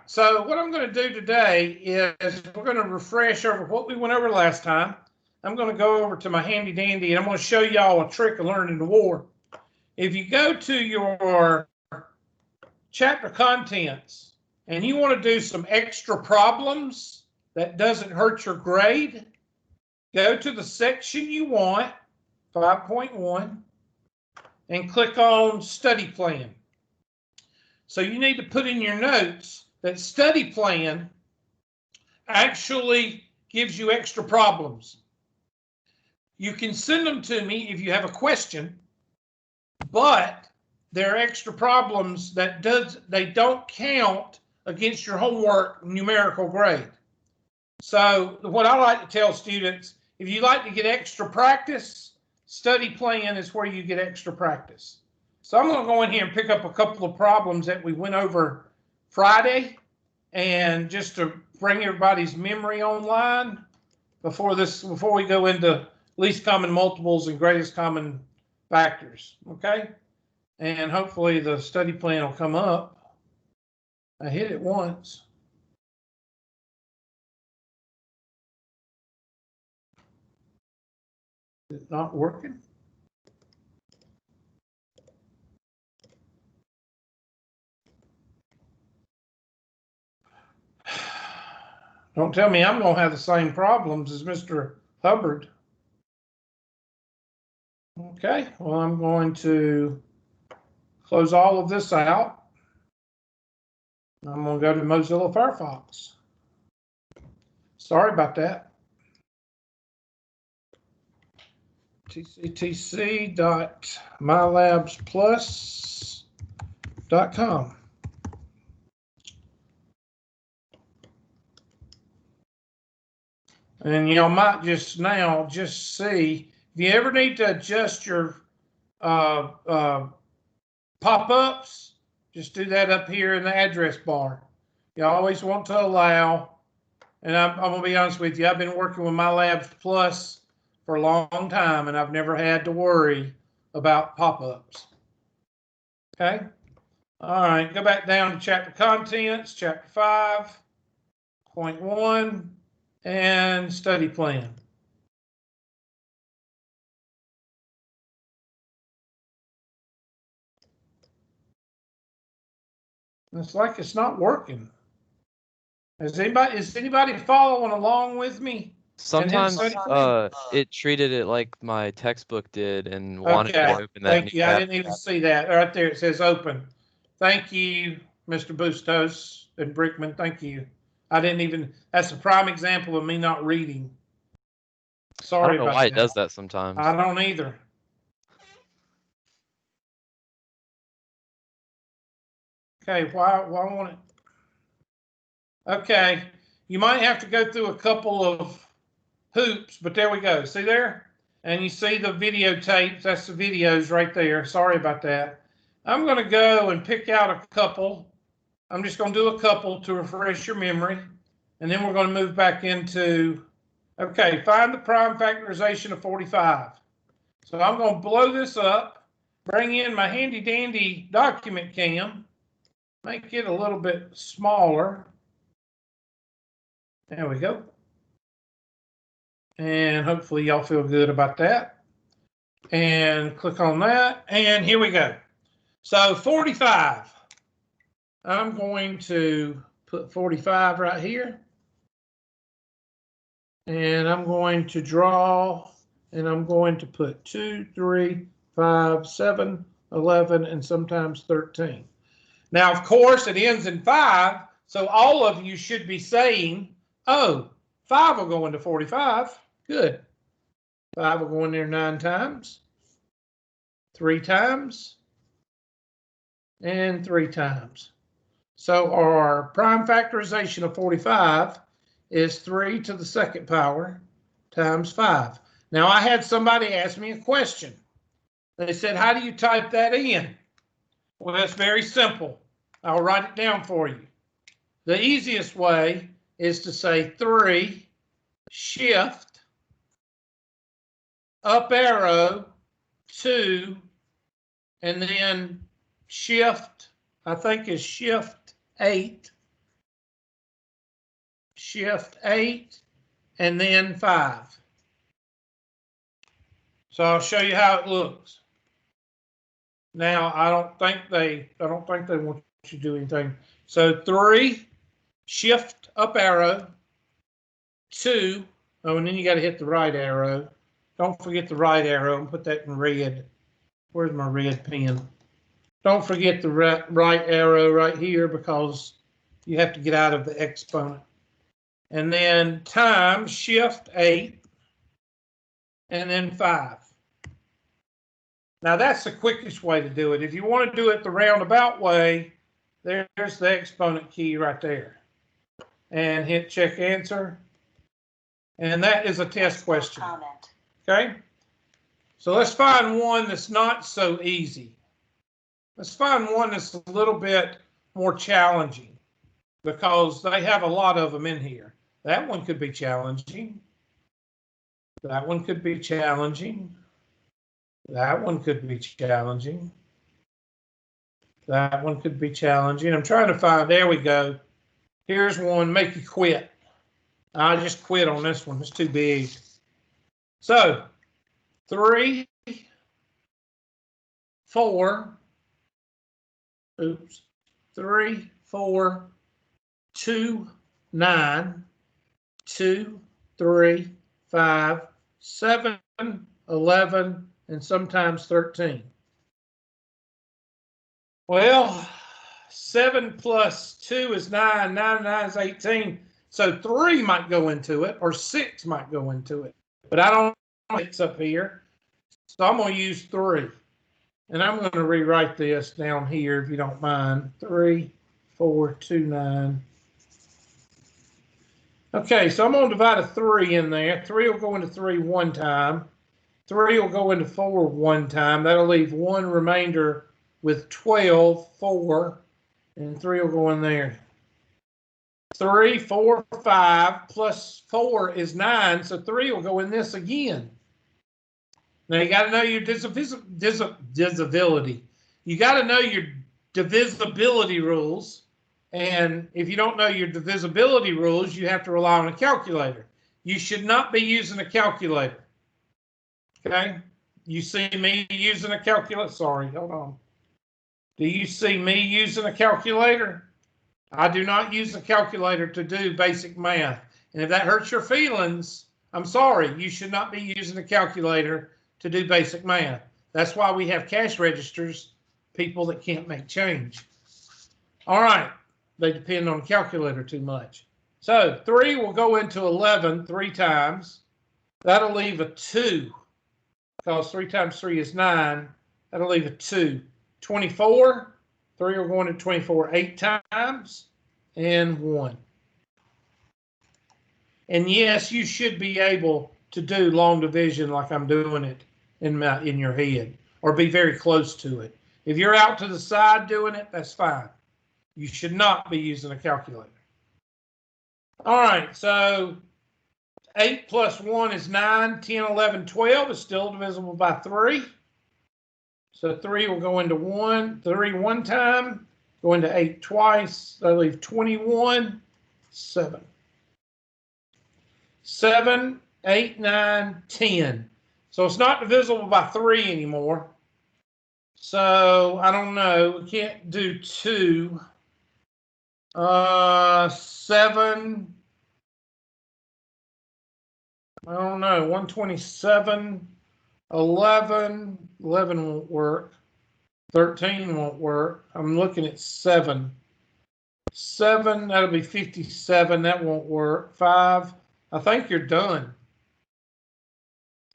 So what I'm going to do today is we're going to refresh over what we went over last time. I'm going to go over to my handy dandy and I'm going to show y'all a trick of learning the war. If you go to your chapter contents and you want to do some extra problems that doesn't hurt your grade, go to the section you want, 5.1, and click on study plan. So you need to put in your notes that study plan actually gives you extra problems. You can send them to me if you have a question, but they're extra problems that they don't count against your homework numerical grade. So what I like to tell students, if you like to get extra practice, study plan is where you get extra practice. So I'm going to go in here and pick up a couple of problems that we went over Friday, and just to bring everybody's memory online before we go into least common multiples and greatest common factors, okay? And hopefully the study plan will come up. I hit it once. Is it not working? Don't tell me I'm going to have the same problems as Mr. Hubbard. Okay, well, I'm going to close all of this out. I'm going to go to Mozilla Firefox. Sorry about that. tctc.mylabsplus.com. And y'all might just see, if you ever need to adjust your pop-ups, just do that up here in the address bar. You always want to allow, and I'm going to be honest with you, I've been working with MyLabs Plus for a long time, and I've never had to worry about pop-ups. Okay? All right, go back down to chapter contents, chapter 5.1, and study plan. It's like it's not working. Is anybody following along with me? Sometimes it treated it like my textbook did and wanted me to open that. Thank you. I didn't even see that. Right there it says open. Thank you, Mr. Bustos and Brickman. Thank you. I didn't even, that's a prime example of me not reading. Sorry about that. I don't know why it does that sometimes. I don't either. Okay, why won't it? Okay, you might have to go through a couple of hoops, but there we go. See there? And you see the videotapes. That's the videos right there. Sorry about that. I'm going to go and pick out a couple. I'm just going to do a couple to refresh your memory. And then we're going to move back into, okay, find the prime factorization of 45. So I'm going to blow this up, bring in my handy dandy document cam, make it a little bit smaller. There we go. And hopefully y'all feel good about that. And click on that. And here we go. So 45. I'm going to put 45 right here. And I'm going to draw, and I'm going to put 2, 3, 5, 7, 11, and sometimes 13. Now, of course, it ends in 5. So all of you should be saying, oh, 5 will go into 45. Good. 5 will go in there 9 times, 3 times, and 3 times. So our prime factorization of 45 is 3 to the second power times 5. Now, I had somebody ask me a question. They said, how do you type that in? Well, that's very simple. I'll write it down for you. The easiest way is to say 3, shift, up arrow, 2, and then shift, I think is shift 8, shift 8, and then 5. So I'll show you how it looks. Now I don't think they want you to do anything. So 3, shift up arrow, 2, oh, and then you got to hit the right arrow. Don't forget the right arrow and put that in red. Where's my red pen? Don't forget the right arrow right here because you have to get out of the exponent. And then times shift 8 and then 5. Now that's the quickest way to do it. If you want to do it the roundabout way, there's the exponent key right there. And hit check answer. And that is a test question. Okay? So let's find one that's not so easy. Let's find one that's a little bit more challenging because they have a lot of them in here. That one could be challenging. That one could be challenging. That one could be challenging. That one could be challenging. I'm trying to find, there we go. Here's one, make you quit. I just quit on this one, it's too big. So 3, 4, 3, 4, 2, 9, 2, 3, 5, 7, 11, and sometimes 13. Well, 7 plus 2 is 9, 9 and 9 is 18. So 3 might go into it, or 6 might go into it. But I don't know it's up here. So I'm going to use 3. And I'm going to rewrite this down here if you don't mind. 3, 4, 2, 9. Okay, so I'm going to divide a 3 in there. 3 will go into 3 one time. 3 will go into 4 one time. That'll leave one remainder with 12, 4, and 3 will go in there. 3, 4, 5 plus 4 is 9, so 3 will go in this again. Now you got to know your divisibility. You got to know your divisibility rules. And if you don't know your divisibility rules, you have to rely on a calculator. You should not be using a calculator. Okay? You see me using a calculator? Sorry, hold on. Do you see me using a calculator? I do not use a calculator to do basic math. And if that hurts your feelings, I'm sorry. You should not be using a calculator to do basic math. That's why we have cash registers, people that can't make change. All right. They depend on a calculator too much. So 3 will go into 11 3 times. That'll leave a 2 because 3 times 3 is 9. That'll leave a 2. 24, 3 will go into 24 8 times and 1. And yes, you should be able to do long division like I'm doing it in your head, or be very close to it. If you're out to the side doing it, that's fine. You should not be using a calculator. All right, so 8 plus 1 is 9, 10, 11, 12 is still divisible by 3. So 3 will go into 3 one time, go into 8 twice. That'll leave 21, 7. 7, 8, 9, 10. So it's not divisible by 3 anymore. So I don't know. We can't do 2. 7. I don't know. 127. 11. 11 won't work. 13 won't work. I'm looking at 7. 7, that'll be 57. That won't work. 5. I think you're done.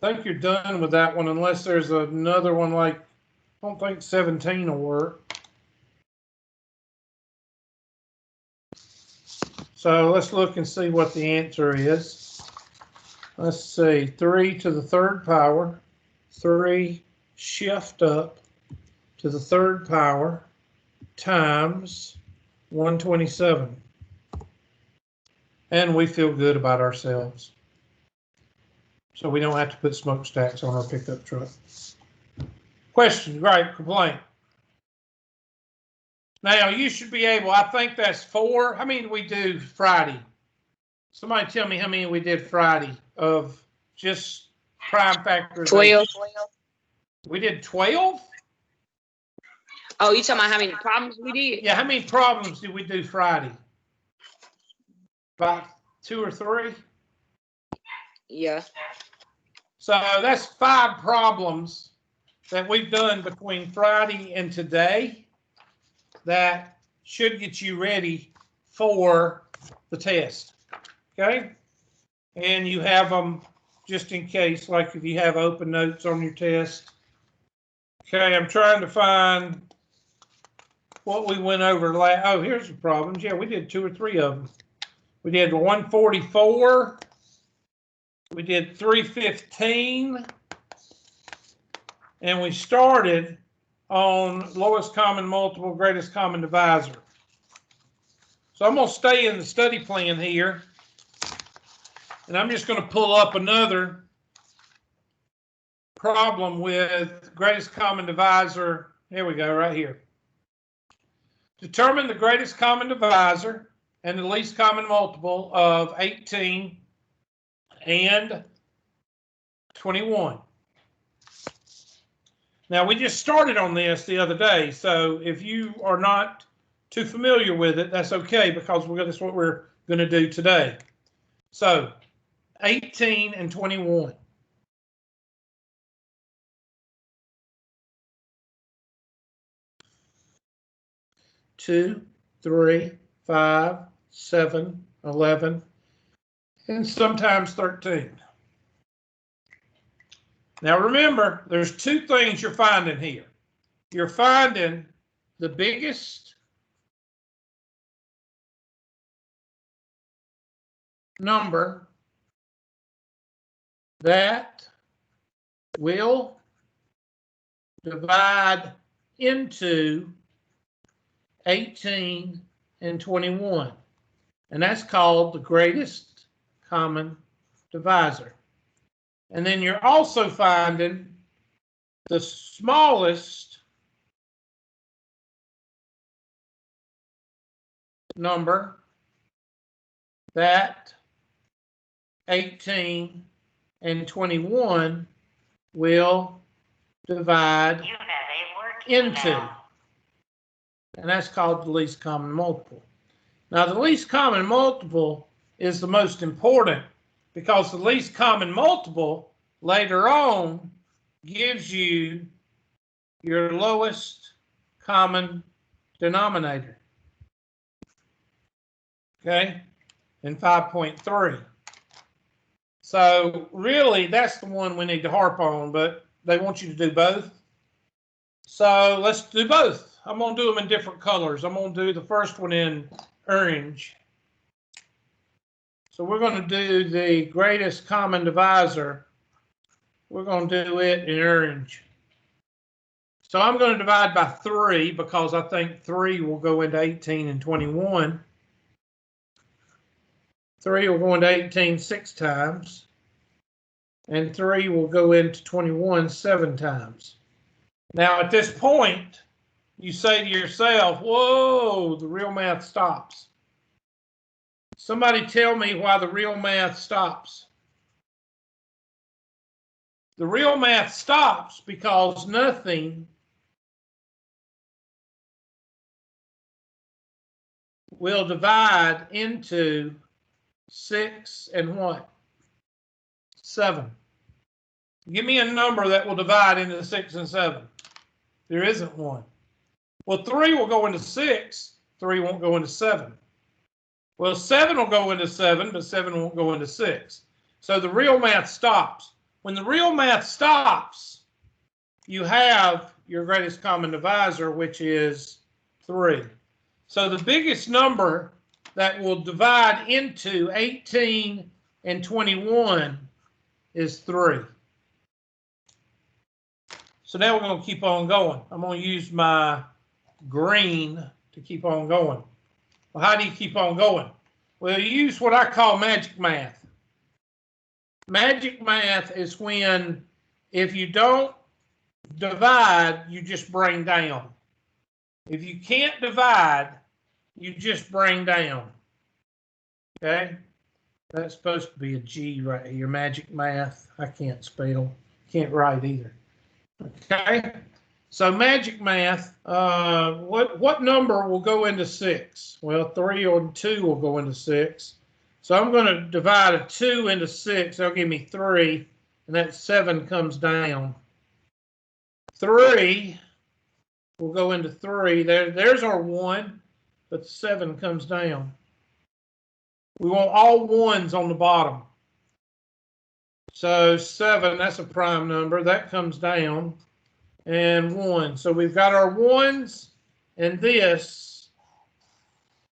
I think you're done with that one unless there's another one like, I don't think 17 will work. So let's look and see what the answer is. Let's see, 3 to the 3rd power, 3 shift up to the 3rd power times 127. And we feel good about ourselves. So we don't have to put smokestacks on our pickup truck. Question, gripe, complaint. Now you should be able, I think that's 4. How many did we do Friday? Somebody tell me how many we did Friday of just prime factorization. 12. We did 12? Oh, you talking about how many problems we did? Yeah, how many problems did we do Friday? About 2 or 3? Yeah. So that's 5 problems that we've done between Friday and today that should get you ready for the test. Okay? And you have them just in case, like if you have open notes on your test. Okay, I'm trying to find what we went over last. Oh, here's the problems. Yeah, we did 2 or 3 of them. We did 144. We did 315. And we started on lowest common multiple, greatest common divisor. So I'm going to stay in the study plan here. And I'm just going to pull up another problem with greatest common divisor. Here we go, right here. Determine the greatest common divisor and the least common multiple of 18 and 21. Now, we just started on this the other day, so if you are not too familiar with it, that's okay, because that's what we're going to do today. So, 18 and 21. Two, 3, 5, 7, 11, and sometimes 13. Now remember, there's 2 things you're finding here. You're finding the biggest number that will divide into 18 and 21. And that's called the greatest common divisor. And then you're also finding the smallest number that 18 and 21 will divide into. And that's called the least common multiple. Now, the least common multiple is the most important, because the least common multiple later on gives you your lowest common denominator. Okay, in 5.3. So really, that's the one we need to harp on, but they want you to do both. So let's do both. I'm going to do them in different colors. I'm going to do the first one in orange. So we're going to do the greatest common divisor. We're going to do it in orange. So I'm going to divide by 3, because I think 3 will go into 18 and 21. 3 will go into 18 6 times. And 3 will go into 21 7 times. Now, at this point, you say to yourself, whoa, the real math stops. Somebody tell me why the real math stops. The real math stops because nothing will divide into 6 and what? 7. Give me a number that will divide into 6 and 7. There isn't one. Well, 3 will go into 6. 3 won't go into 7. Well, 7 will go into 7, but 7 won't go into 6. So the real math stops. When the real math stops, you have your greatest common divisor, which is 3. So the biggest number that will divide into 18 and 21 is 3. So now we're going to keep on going. I'm going to use my green to keep on going. Well, how do you keep on going? Well, you use what I call magic math. Magic math is when, if you don't divide, you just bring down. If you can't divide, you just bring down. Okay? That's supposed to be a G right here. Magic math. I can't spell. Can't write either. Okay. So magic math. What number will go into 6? Well, 3 and 2 will go into 6. So I'm going to divide a 2 into 6. That'll give me 3, and that 7 comes down. 3 will go into 3. There's our 1, but the 7 comes down. We want all 1s on the bottom. So 7, that's a prime number. That comes down. And 1. So we've got our 1s, and this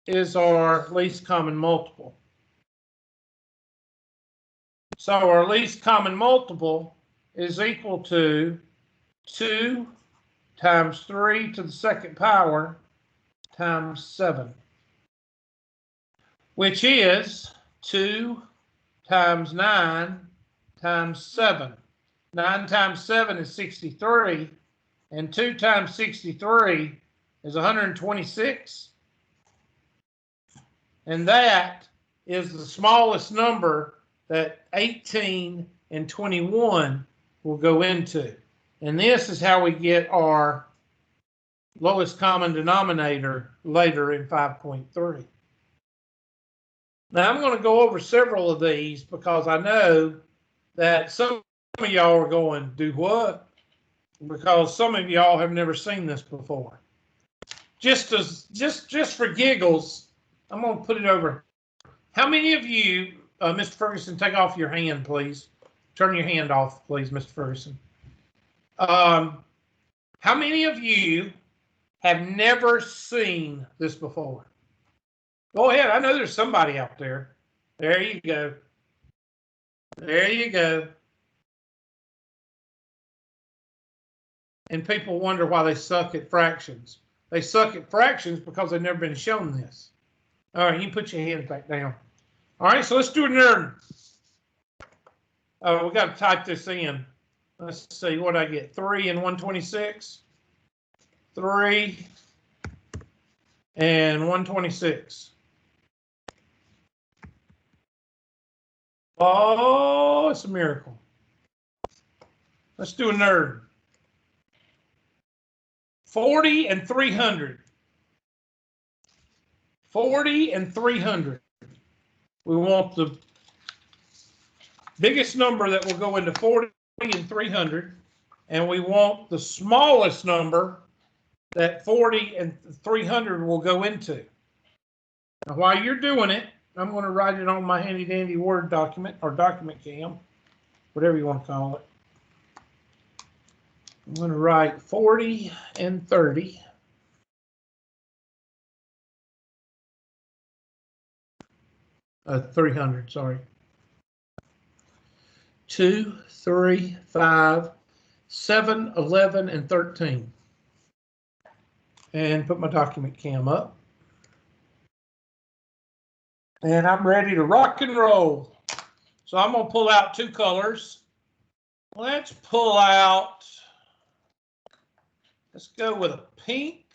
is our least common multiple. So our least common multiple is equal to 2 times 3 to the 2nd power times 7, which is 2 times 9 times 7. 9 times 7 is 63, and 2 times 63 is 126. And that is the smallest number that 18 and 21 will go into. And this is how we get our lowest common denominator later in 5.3. Now I'm going to go over several of these because I know that some of y'all are going, do what? Because some of y'all have never seen this before. Just for giggles, I'm going to put it over. How many of you, Mr. Ferguson, take off your hand, please. Turn your hand off, please, Mr. Ferguson. How many of you have never seen this before? Go ahead. I know there's somebody out there. There you go. There you go. And people wonder why they suck at fractions. They suck at fractions because they've never been shown this. All right, you can put your hands back down. All right, so let's do a nerd. We got to type this in. Let's see what I get. 3 and 126. 3 and 126. Oh, it's a miracle. Let's do a nerd. 40 and 300. 40 and 300. We want the biggest number that will go into 40 and 300, and we want the smallest number that 40 and 300 will go into. Now, while you're doing it, I'm going to write it on my handy dandy Word document or document cam, whatever you want to call it. I'm going to write 40 and 30. 300, sorry. 2, 3, 5, 7, 11, and 13. And put my document cam up. And I'm ready to rock and roll. So I'm going to pull out 2 colors. Let's pull out, let's go with a pink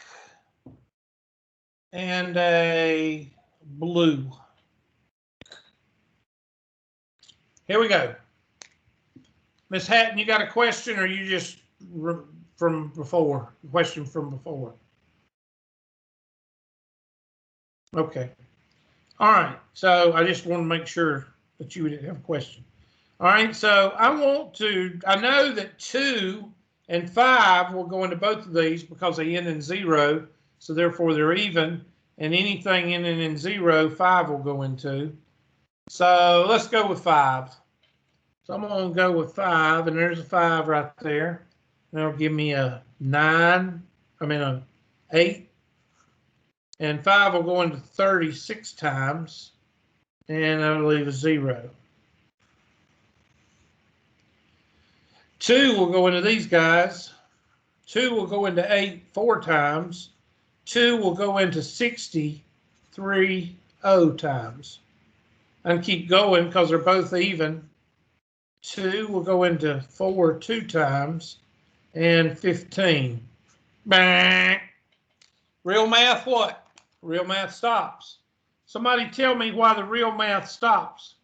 and a blue. Here we go. Miss Hatton, you got a question, or you just from before? Question from before. Okay. All right. So I just want to make sure that you didn't have a question. All right. So I know that 2 and 5 will go into both of these because they end in 0. So therefore they're even. And anything ending in 0, 5 will go into. So let's go with 5. So I'm going to go with 5, and there's a 5 right there. That'll give me a 8. And 5 will go into 36 times, and that'll leave a 0. 2 will go into these guys. 2 will go into 8 4 times. 2 will go into 60 3 0 times. And keep going because they're both even. 2 will go into 4 2 times, and 15. Bang. Real math what? Real math stops. Somebody tell me why the real math stops.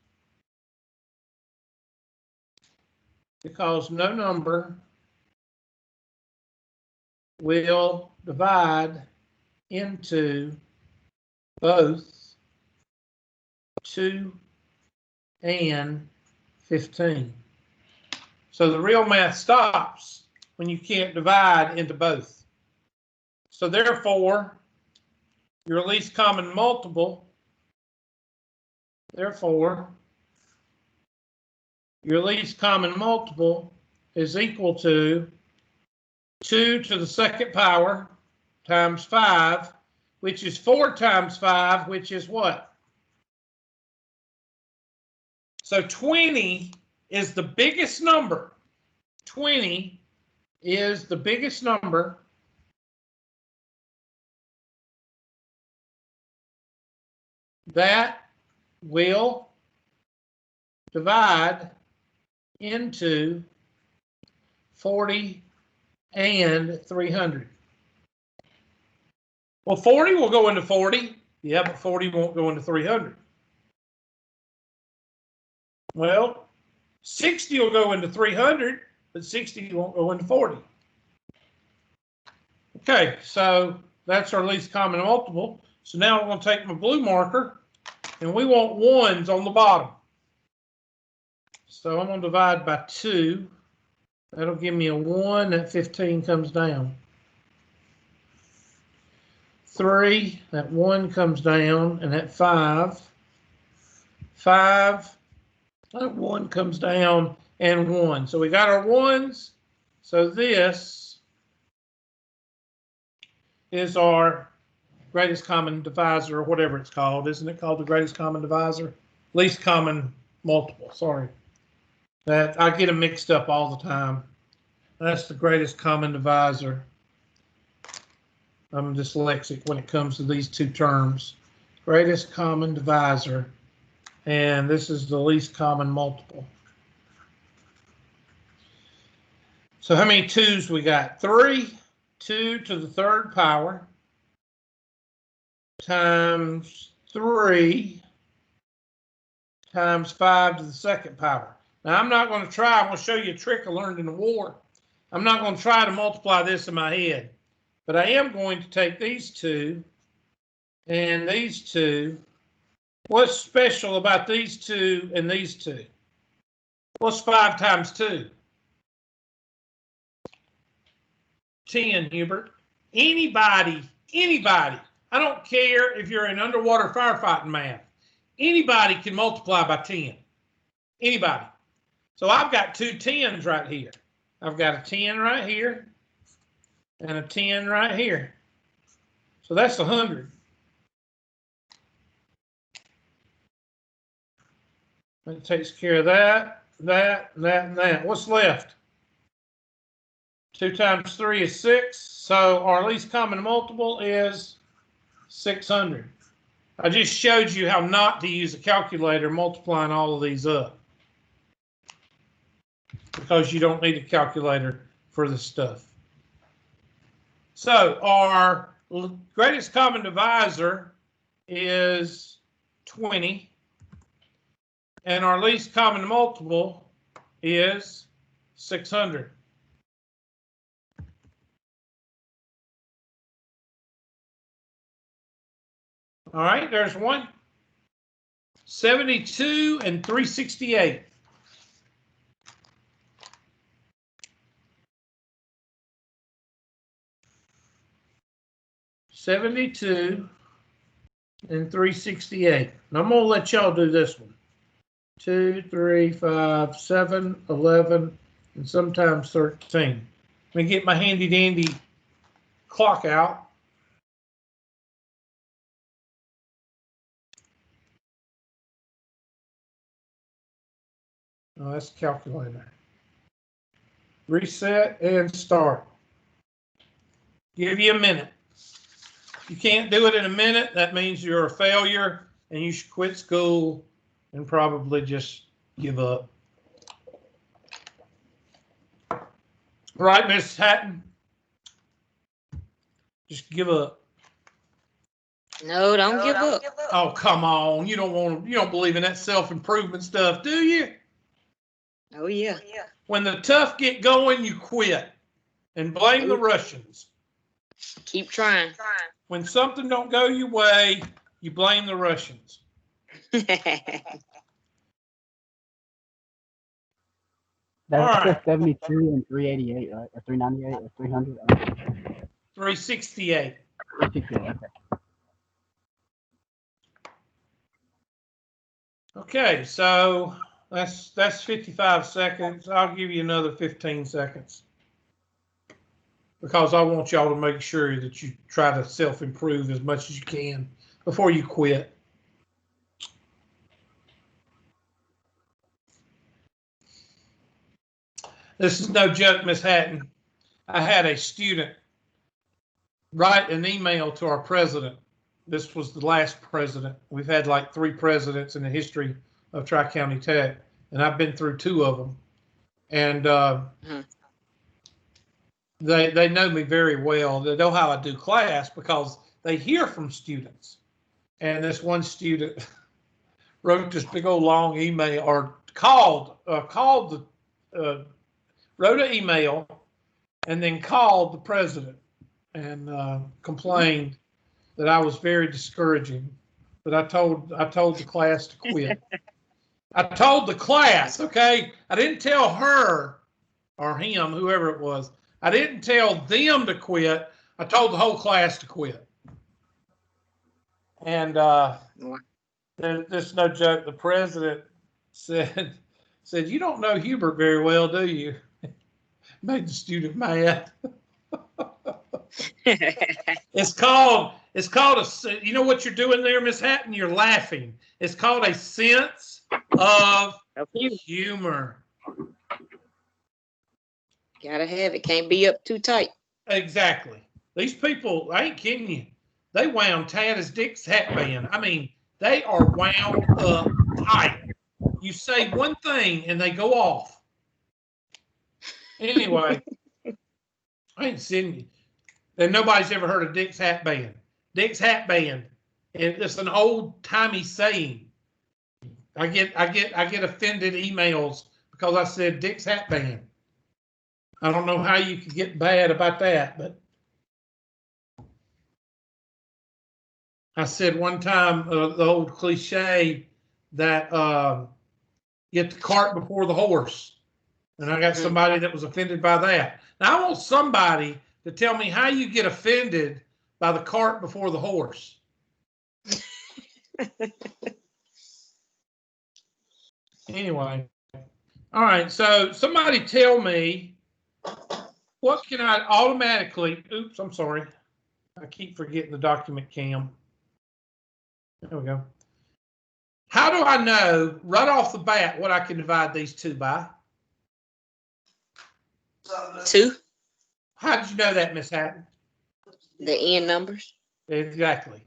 because no number will divide into both 2 and 15. So the real math stops when you can't divide into both. So therefore, your least common multiple, is equal to 2 to the second power times 5, which is 4 times 5, which is what? So 20 is the biggest number. 20 is the biggest number that will divide into 40 and 300. Well, 40 will go into 40. Yeah, but 40 won't go into 300. Well, 60 will go into 300, but 60 won't go into 40. Okay, so that's our least common multiple. So now I'm going to take my blue marker, and we want ones on the bottom. So I'm going to divide by 2. That'll give me a 1. That 15 comes down. 3, that 1 comes down, and that 5. 5, that 1 comes down, and 1. So we got our ones. So this is our greatest common divisor, or whatever it's called. Isn't it called the greatest common divisor? Least common multiple, sorry. That I get them mixed up all the time. That's the greatest common divisor. I'm dyslexic when it comes to these two terms. Greatest common divisor. And this is the least common multiple. So how many 2's we got? 3. 2 to the third power times 3 times 5 to the second power. Now, I'm not going to try. I'm going to show you a trick I learned in the war. I'm not going to try to multiply this in my head, but I am going to take these 2 and these 2. What's special about these 2 and these 2? What's 5 times 2? 10, Hubert. Anybody, I don't care if you're in underwater firefighting math, anybody can multiply by 10. Anybody. So I've got 2 10s right here. I've got a 10 right here and a 10 right here. So that's 100. That takes care of that, that, that, and that. What's left? 2 times 3 is 6. So our least common multiple is 600. I just showed you how not to use a calculator multiplying all of these up, because you don't need a calculator for this stuff. So our greatest common divisor is 20, and our least common multiple is 600. All right, there's one. 72 and 368. $72 and 368. And I'm going to let y'all do this one. 2, 3, 5, 7, 11, and sometimes 13. Let me get my handy dandy clock out. Oh, that's the calculator. Reset and start. Give you a minute. If you can't do it in a minute, that means you're a failure and you should quit school and probably just give up. Right, Miss Hatton? Just give up. No, don't give up. Oh, come on. You don't believe in that self-improvement stuff, do you? Oh, yeah. When the tough get going, you quit and blame the Russians. Keep trying. When something don't go your way, you blame the Russians. That's Right. 72 and 388, right? Or 398 or 300? 368. 368, okay. Okay, so that's 55 seconds. I'll give you another 15 seconds because I want y'all to make sure that you try to self-improve as much as you can before you quit. This is no joke, Miss Hatton. I had a student write an email to our president. This was the last president. We've had like 3 presidents in the history of Tri-County Tech, and I've been through 2 of them. And they know me very well. They know how I do class because they hear from students. And this one student wrote this big old long email, or wrote an email and then called the president and complained that I was very discouraging. But I told the class to quit. I told the class, okay? I didn't tell her or him, whoever it was. I didn't tell them to quit. I told the whole class to quit. And this is no joke. The president said, "You don't know Hubert very well, do you?" Made the student mad. It's called a, you know what you're doing there, Miss Hatton? You're laughing. It's called a sense of humor. Gotta have it. Can't be up too tight. Exactly. These people, I ain't kidding you. They wound tight as Dick's hat band. I mean, they are wound up tight. You say one thing and they go off. Anyway, I ain't sitting you. And nobody's ever heard of Dick's hat band. Dick's hat band. And it's an old timey saying. I get offended emails because I said Dick's hat band. I don't know how you could get bad about that, but I said one time the old cliche that get the cart before the horse, and I got somebody that was offended by that. Now I want somebody to tell me how you get offended by the cart before the horse. Anyway, all right. So somebody tell me. What can I automatically, oops, I'm sorry. I keep forgetting the document cam. There we go. How do I know right off the bat what I can divide these 2 by? 2. How did you know that, Miss Hatton? The end numbers. Exactly.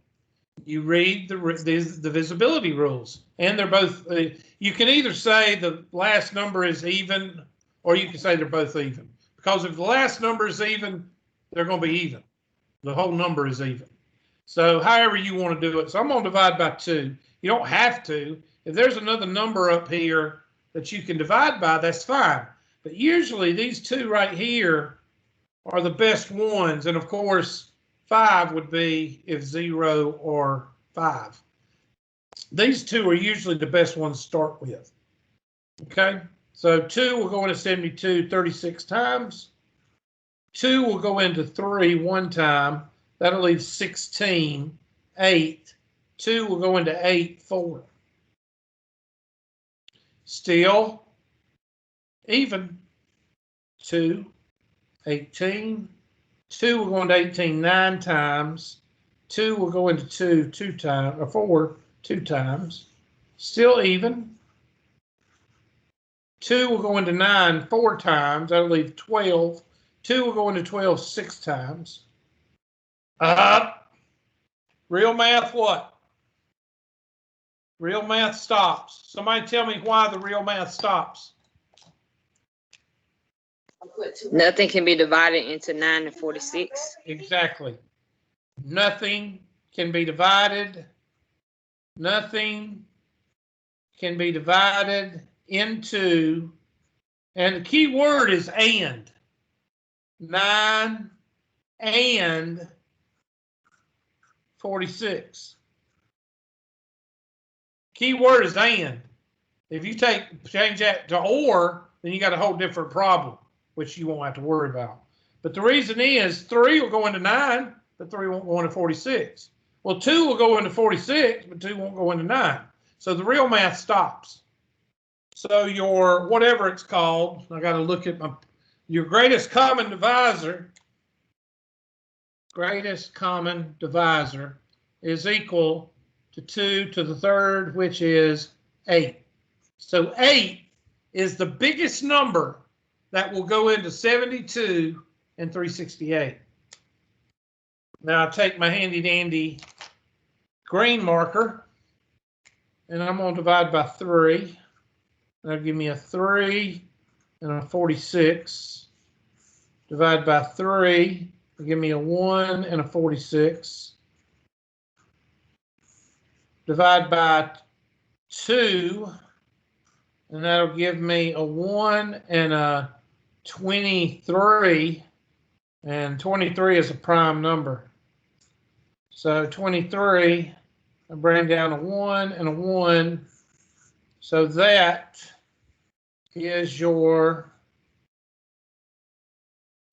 You read the divisibility rules, and they're both, you can either say the last number is even, or you can say they're both even. Because if the last number is even, they're going to be even. The whole number is even. So however you want to do it. So I'm going to divide by 2. You don't have to. If there's another number up here that you can divide by, that's fine. But usually these 2 right here are the best ones. And of course, 5 would be if 0 or 5. These 2 are usually the best ones to start with. Okay? So 2 will go into 72 36 times. 2 will go into 3 1 time. That'll leave 16, 8. 2 will go into 8, 4. Still even. 2, 18. 2 will go into 18 9 times. 2 will go into 2 2 times, or 4 2 times. Still even. 2 will go into 9 4 times. That'll leave 12. 2 will go into 12 6 times. Real math what? Real math stops. Somebody tell me why the real math stops. Nothing can be divided into 9 and 46. Exactly. Nothing can be divided. Nothing can be divided into And the key word is and. 9 and 46. Key word is and. If you change that to or, then you got a whole different problem, which you won't have to worry about. But the reason is 3 will go into 9, but 3 won't go into 46. Well, 2 will go into 46, but 2 won't go into 9. So the real math stops. So your whatever it's called, I got to look at your greatest common divisor. Greatest common divisor is equal to 2 to the third, which is 8. So 8 is the biggest number that will go into 72 and 368. Now I take my handy dandy green marker and I'm going to divide by 3. That'll give me a 3 and a 46. Divide by 3. It'll give me a 1 and a 46. Divide by 2. And that'll give me a 1 and a 23. And 23 is a prime number. So 23, I bring down a 1 and a 1. So that is your,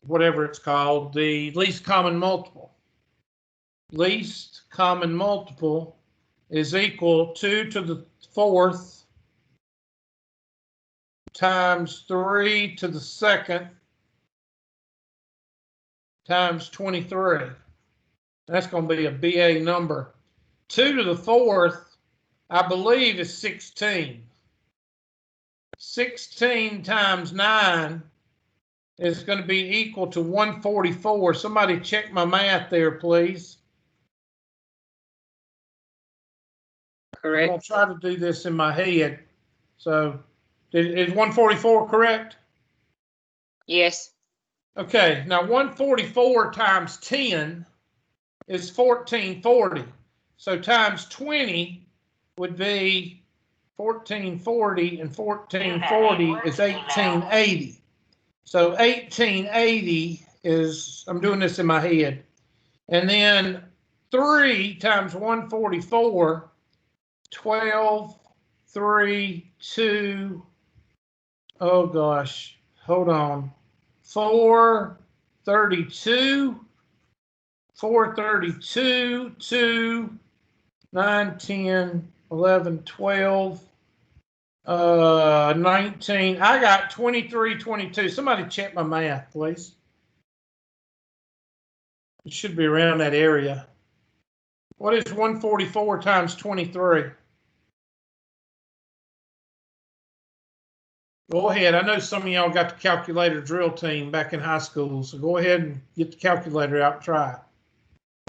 whatever it's called, the least common multiple. Least common multiple is equal to 2 to the fourth times 3 to the second times 23. That's going to be a BA number. 2 to the fourth, I believe, is 16. 16 times 9 is going to be equal to 144. Somebody check my math there, please. Correct. I'm going to try to do this in my head. So, is 144 correct? Yes. Okay, now 144 times 10 is 1440. So times 20 would be 1440, and 1440 is 1880. So 1880 is, I'm doing this in my head. And then 3 times 144, 12, 3, 2, oh gosh, hold on. 432, 432, 2, 9, 10, 11, 12, 19. I got 23, 22. Somebody check my math, please. It should be around that area. What is 144 times 23? Go ahead. I know some of y'all got the calculator drill team back in high school, so go ahead and get the calculator out and try it.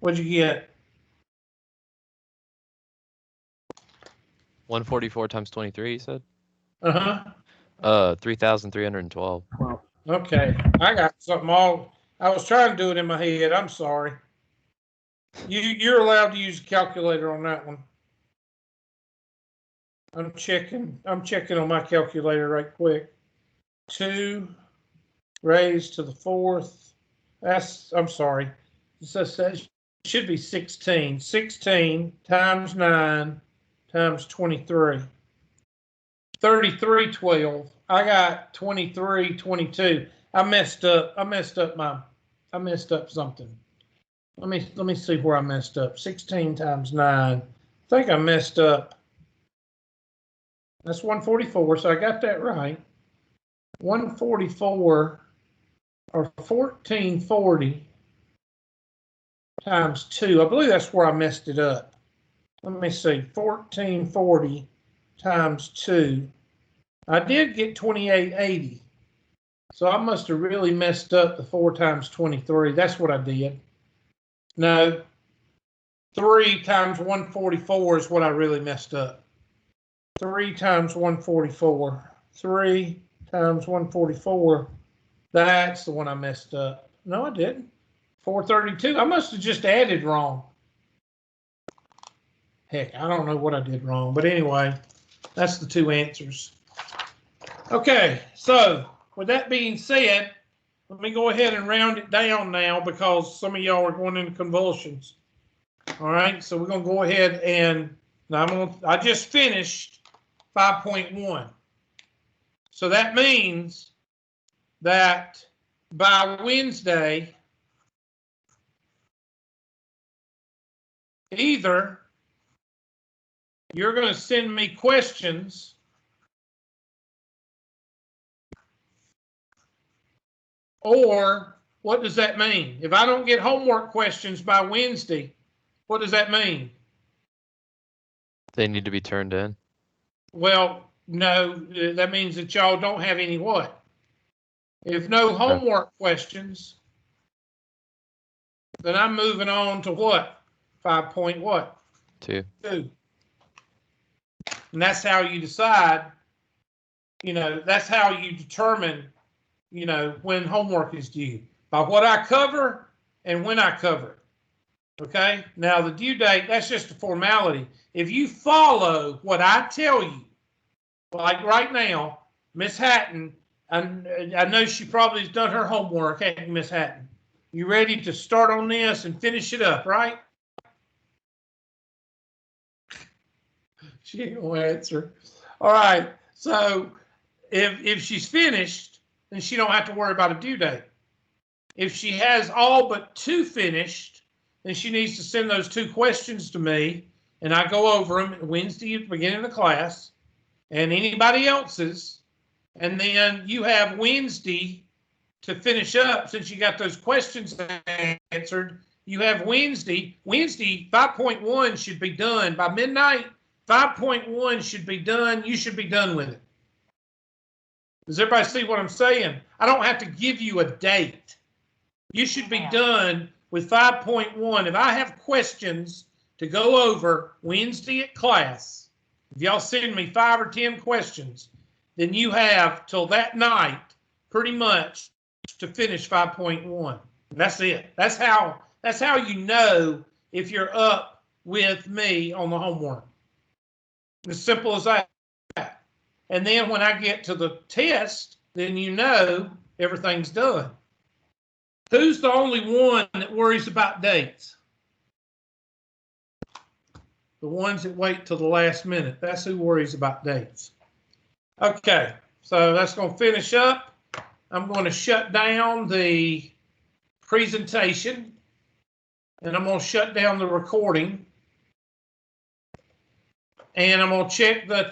What'd you get? 144 times 23, you said? 3,312. Okay. I got something I was trying to do it in my head. I'm sorry. You're allowed to use a calculator on that one. I'm checking on my calculator right quick. 2 raised to the fourth. I'm sorry. It should be 16. 16 times 9 times 23. 3312. I got 23, 22. I messed up something. Let me see where I messed up. 16 times 9. I think I messed up. That's 144, so I got that right. 144 or 1440 times 2. I believe that's where I messed it up. Let me see. 1440 times 2. I did get 2880. So I must have really messed up the 4 times 23. That's what I did. No. 3 times 144 is what I really messed up. 3 times 144. 3 times 144. That's the one I messed up. No, I didn't. 432. I must have just added wrong. Heck, I don't know what I did wrong. But anyway, that's the two answers. Okay, so with that being said, let me go ahead and round it down now because some of y'all are going into convulsions. All right, so we're gonna go ahead and I just finished 5.1. So that means that by Wednesday, either you're going to send me questions or what does that mean? If I don't get homework questions by Wednesday, what does that mean? They need to be turned in. Well, no, that means that y'all don't have any what? If no homework questions, then I'm moving on to what? 5 point what? 2. 2. And that's how you decide, that's how you determine, when homework is due. By what I cover and when I cover it. Okay? Now, the due date, that's just a formality. If you follow what I tell you, like right now, Miss Hatton, I know she probably has done her homework, hasn't Miss Hatton? You ready to start on this and finish it up, right? She ain't gonna answer. All right. So if she's finished, then she don't have to worry about a due date. If she has all but 2 finished, then she needs to send those 2 questions to me, and I go over them Wednesday at the beginning of the class, and anybody else's, and then you have Wednesday to finish up since you got those questions answered. You have Wednesday. Wednesday 5.1 should be done by midnight. 5.1 should be done. You should be done with it. Does everybody see what I'm saying? I don't have to give you a date. You should be done with 5.1. If I have questions to go over Wednesday at class, if y'all send me 5 or 10 questions, then you have till that night pretty much to finish 5.1. That's it. That's how you know if you're up with me on the homework. As simple as that. And then when I get to the test, then you know everything's done. Who's the only one that worries about dates? The ones that wait till the last minute. That's who worries about dates. Okay, so that's going to finish up. I'm going to shut down the presentation, and I'm going to shut down the recording, and I'm going to check the